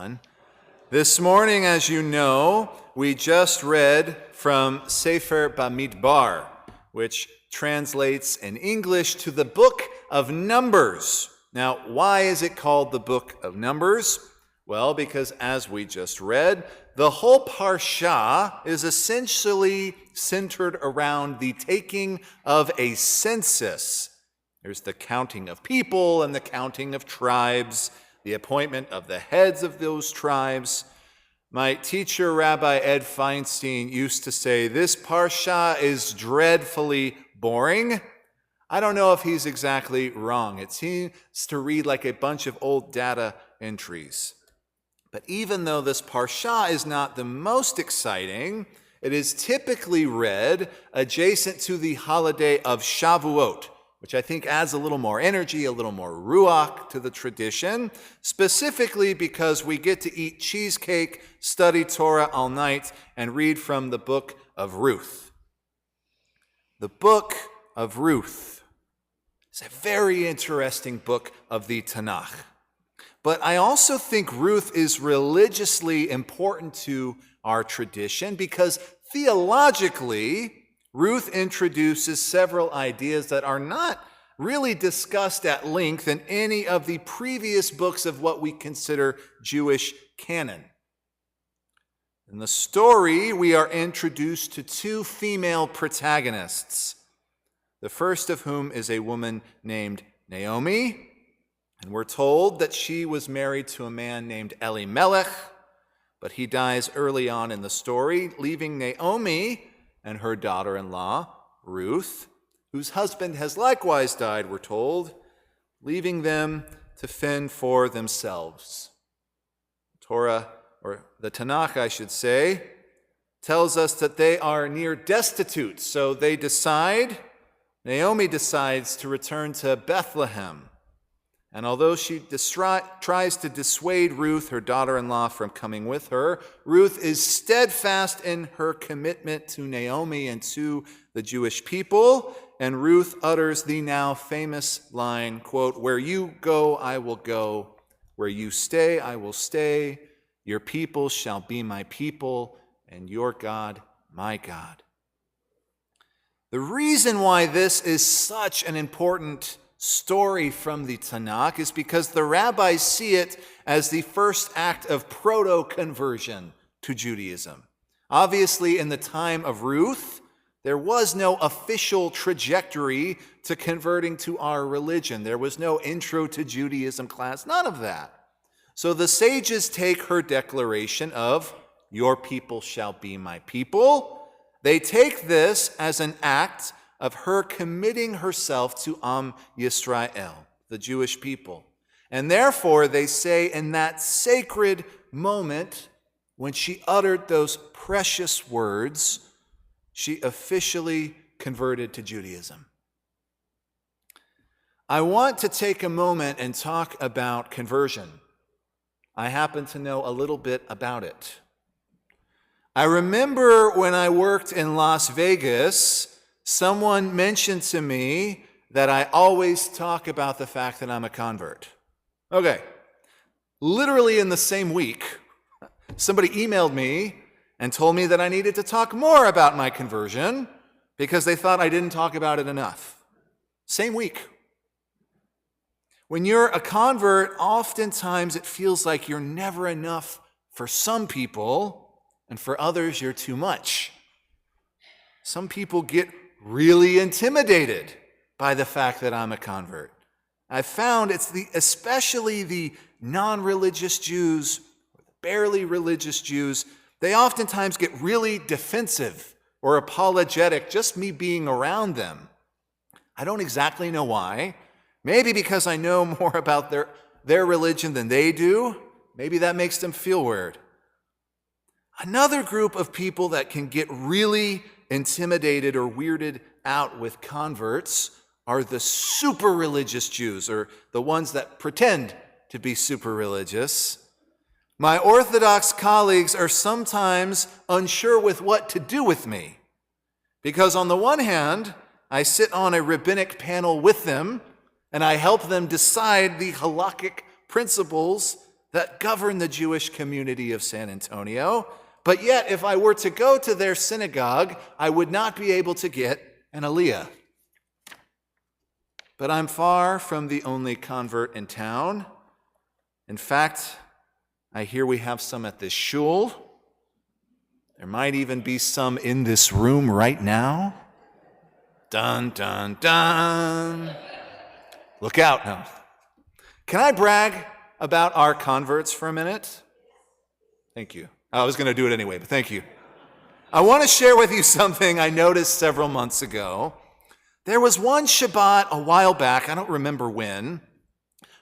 everyone. This morning, as you know, we just read from Sefer Bemidbar, which translates in English to the Book of Numbers. Now, why is it called the Book of Numbers? Well, because as we just read, the whole Parshat is essentially centered around the taking of a census. There's the counting of people and the counting of tribes, the appointment of the heads of those tribes. My teacher, Rabbi Ed Feinstein, used to say, this Parsha is dreadfully boring. I don't know if he's exactly wrong. It seems to read like a bunch of old data entries. But even though this Parsha is not the most exciting, it is typically read adjacent to the holiday of Shavuot, which I think adds a little more energy, a little more ruach to the tradition, specifically because we get to eat cheesecake, study Torah all night, and read from the book of Ruth. The book of Ruth is a very interesting book of the Tanakh. But I also think Ruth is religiously important to our tradition because theologically, Ruth introduces several ideas that are not really discussed at length in any of the previous books of what we consider Jewish canon. In the story, we are introduced to two female protagonists, the first of whom is a woman named Naomi, and we're told that she was married to a man named Elimelech, but he dies early on in the story, leaving Naomi and her daughter-in-law, Ruth, whose husband has likewise died, we're told, leaving them to fend for themselves. Torah, or the Tanakh, I should say, tells us that they are near destitute, so Naomi decides to return to Bethlehem. And although she tries to dissuade Ruth, her daughter-in-law, from coming with her, Ruth is steadfast in her commitment to Naomi and to the Jewish people. And Ruth utters the now famous line, quote, "Where you go, I will go. Where you stay, I will stay. Your people shall be my people, and your God, my God." The reason why this is such an important story from the Tanakh is because the rabbis see it as the first act of proto-conversion to Judaism. Obviously, in the time of Ruth, there was no official trajectory to converting to our religion. There was no intro to Judaism class, none of that. So the sages take her declaration of, "Your people shall be my people." They take this as an act of her committing herself to Am Yisrael, the Jewish people. And therefore, they say in that sacred moment, when she uttered those precious words, she officially converted to Judaism. I want to take a moment and talk about conversion. I happen to know a little bit about it. I remember when I worked in Las Vegas, someone mentioned to me that I always talk about the fact that I'm a convert. Okay, literally in the same week, somebody emailed me and told me that I needed to talk more about my conversion because they thought I didn't talk about it enough. Same week. When you're a convert, oftentimes it feels like you're never enough for some people, and for others, you're too much. Some people get really intimidated by the fact that I'm a convert. I've found it's especially the non-religious Jews, or the barely religious Jews, they oftentimes get really defensive or apologetic just me being around them. I don't exactly know why. Maybe because I know more about their religion than they do. Maybe that makes them feel weird. Another group of people that can get really intimidated or weirded out with converts are the super religious Jews, or the ones that pretend to be super religious. My Orthodox colleagues are sometimes unsure with what to do with me, because on the one hand, I sit on a rabbinic panel with them, and I help them decide the halakhic principles that govern the Jewish community of San Antonio. But yet, if I were to go to their synagogue, I would not be able to get an aliyah. But I'm far from the only convert in town. In fact, I hear we have some at this shul. There might even be some in this room right now. Dun, dun, dun. Look out. No. Can I brag about our converts for a minute? Thank you. I was going to do it anyway, but thank you. I want to share with you something I noticed several months ago. There was one Shabbat a while back, I don't remember when.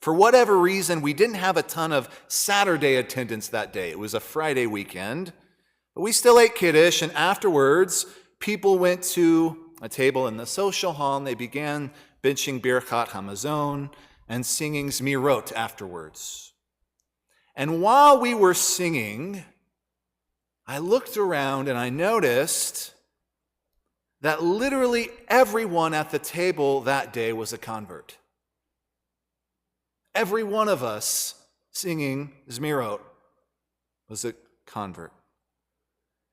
For whatever reason, we didn't have a ton of Saturday attendance that day. It was a Friday weekend. But we still ate Kiddush, and afterwards, people went to a table in the social hall, and they began benching Birchat Hamazon and singing Zmirot afterwards. And while we were singing, I looked around and I noticed that literally everyone at the table that day was a convert. Every one of us singing Zmirot was a convert.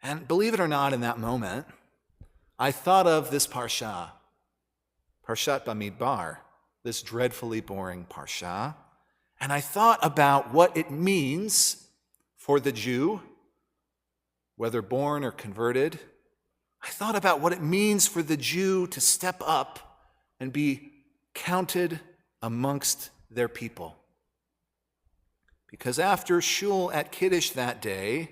And believe it or not, in that moment, I thought of this Parshat Bemidbar, this dreadfully boring Parsha, and I thought about what it means for the Jew, whether born or converted. I thought about what it means for the Jew to step up and be counted amongst their people. Because after shul at Kiddush that day,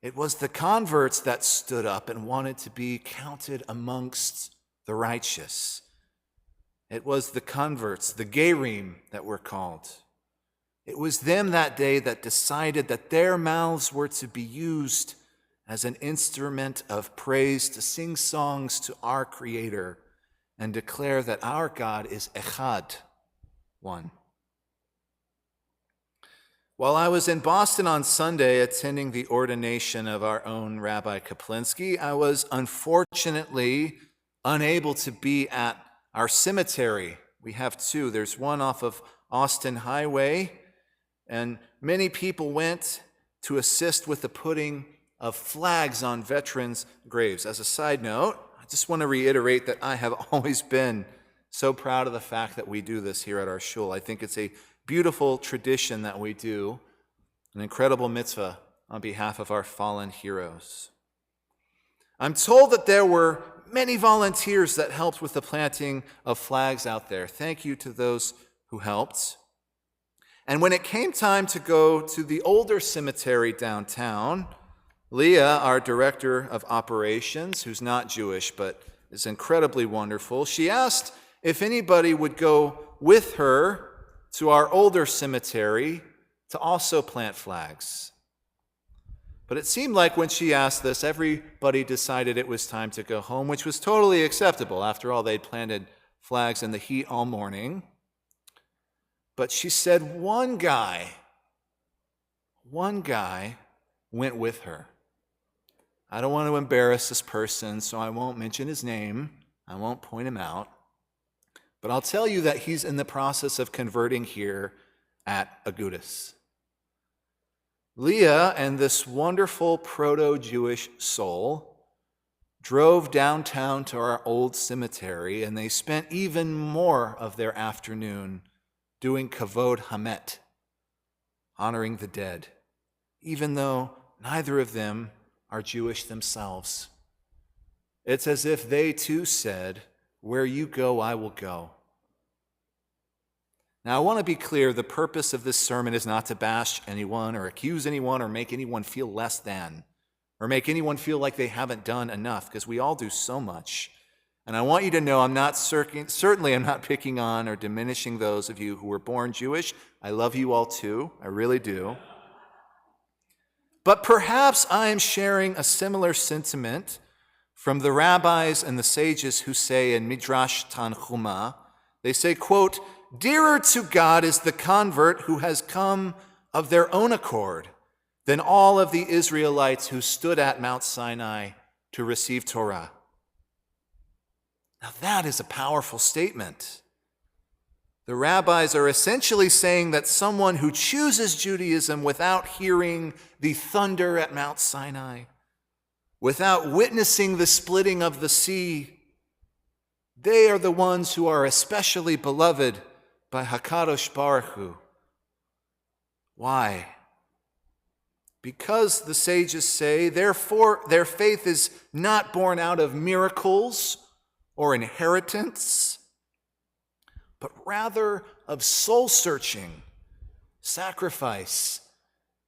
it was the converts that stood up and wanted to be counted amongst the righteous. It was the converts, the Gerim that were called. It was them that day that decided that their mouths were to be used as an instrument of praise to sing songs to our Creator and declare that our God is Echad, one. While I was in Boston on Sunday attending the ordination of our own Rabbi Kaplinsky, I was unfortunately unable to be at our cemetery. We have two. There's one off of Austin Highway, and many people went to assist with the putting of flags on veterans' graves. As a side note, I just want to reiterate that I have always been so proud of the fact that we do this here at our shul. I think it's a beautiful tradition that we do, an incredible mitzvah on behalf of our fallen heroes. I'm told that there were many volunteers that helped with the planting of flags out there. Thank you to those who helped. And when it came time to go to the older cemetery downtown, Leah, our director of operations, who's not Jewish but is incredibly wonderful, she asked if anybody would go with her to our older cemetery to also plant flags. But it seemed like when she asked this, everybody decided it was time to go home, which was totally acceptable. After all, they'd planted flags in the heat all morning. But she said one guy went with her. I don't want to embarrass this person, so I won't mention his name. I won't point him out. But I'll tell you that he's in the process of converting here at Agudas. Leah and this wonderful proto-Jewish soul drove downtown to our old cemetery, and they spent even more of their afternoon doing kavod hamet, honoring the dead, even though neither of them are Jewish themselves. It's as if they too said, "Where you go, I will go." Now, I want to be clear, the purpose of this sermon is not to bash anyone or accuse anyone or make anyone feel less than or make anyone feel like they haven't done enough, because we all do so much. And I want you to know certainly I'm not picking on or diminishing those of you who were born Jewish. I love you all too. I really do. But perhaps I am sharing a similar sentiment from the rabbis and the sages who say in Midrash Tanchuma, they say, quote, "Dearer to God is the convert who has come of their own accord than all of the Israelites who stood at Mount Sinai to receive Torah." Now that is a powerful statement. The rabbis are essentially saying that someone who chooses Judaism without hearing the thunder at Mount Sinai, without witnessing the splitting of the sea, they are the ones who are especially beloved by HaKadosh Baruch Hu. Why? Because the sages say, therefore, their faith is not born out of miracles or inheritance, but rather of soul-searching, sacrifice,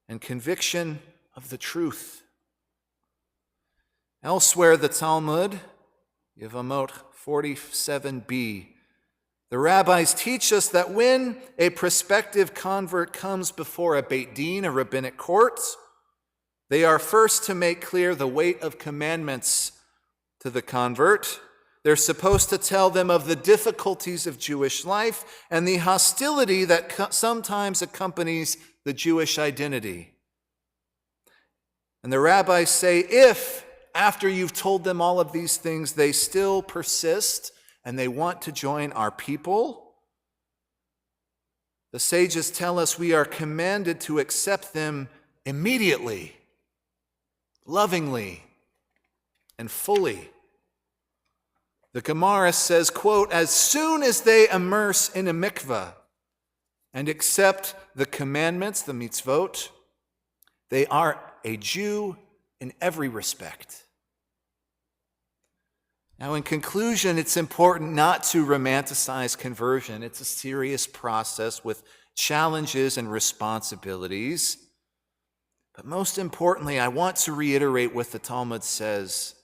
and conviction of the truth. Elsewhere, the Talmud, Yevamot 47b, the rabbis teach us that when a prospective convert comes before a Beit Din, a rabbinic court, they are first to make clear the weight of commandments to the convert. They're supposed to tell them of the difficulties of Jewish life and the hostility that sometimes accompanies the Jewish identity. And the rabbis say, if, after you've told them all of these things, they still persist and they want to join our people, the sages tell us we are commanded to accept them immediately, lovingly, and fully. The Gemara says, quote, as soon as they immerse in a mikveh and accept the commandments, the mitzvot, they are a Jew in every respect. Now, in conclusion, it's important not to romanticize conversion. It's a serious process with challenges and responsibilities. But most importantly, I want to reiterate what the Talmud says,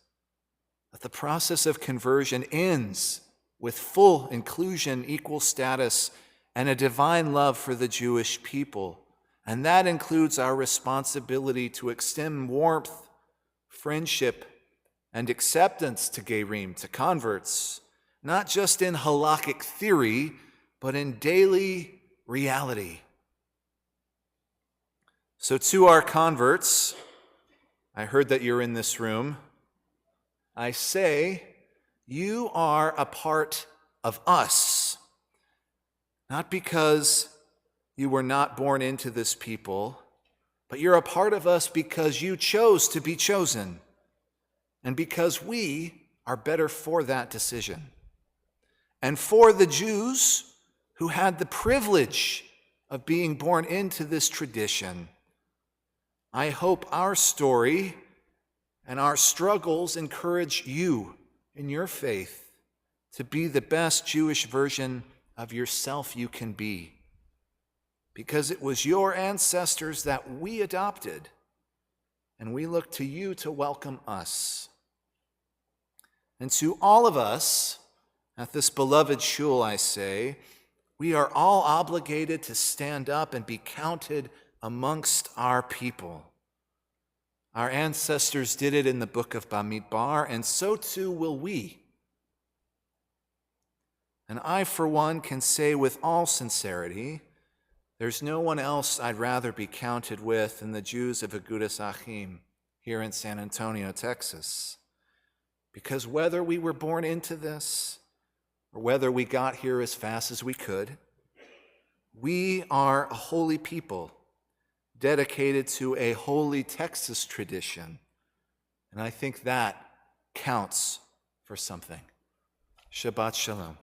that the process of conversion ends with full inclusion, equal status, and a divine love for the Jewish people. And that includes our responsibility to extend warmth, friendship, and acceptance to Gerim, to converts, not just in halakhic theory, but in daily reality. So to our converts, I heard that you're in this room, I say, you are a part of us, not because you were not born into this people, but you're a part of us because you chose to be chosen, and because we are better for that decision. And for the Jews who had the privilege of being born into this tradition, I hope our story and our struggles encourage you in your faith to be the best Jewish version of yourself you can be, because it was your ancestors that we adopted, and we look to you to welcome us. And to all of us at this beloved shul, I say, we are all obligated to stand up and be counted amongst our people. Our ancestors did it in the book of Bemidbar, and so too will we. And I, for one, can say with all sincerity, there's no one else I'd rather be counted with than the Jews of Agudas Achim here in San Antonio, Texas. Because whether we were born into this or whether we got here as fast as we could, we are a holy people dedicated to a holy Texas tradition. And I think that counts for something. Shabbat Shalom.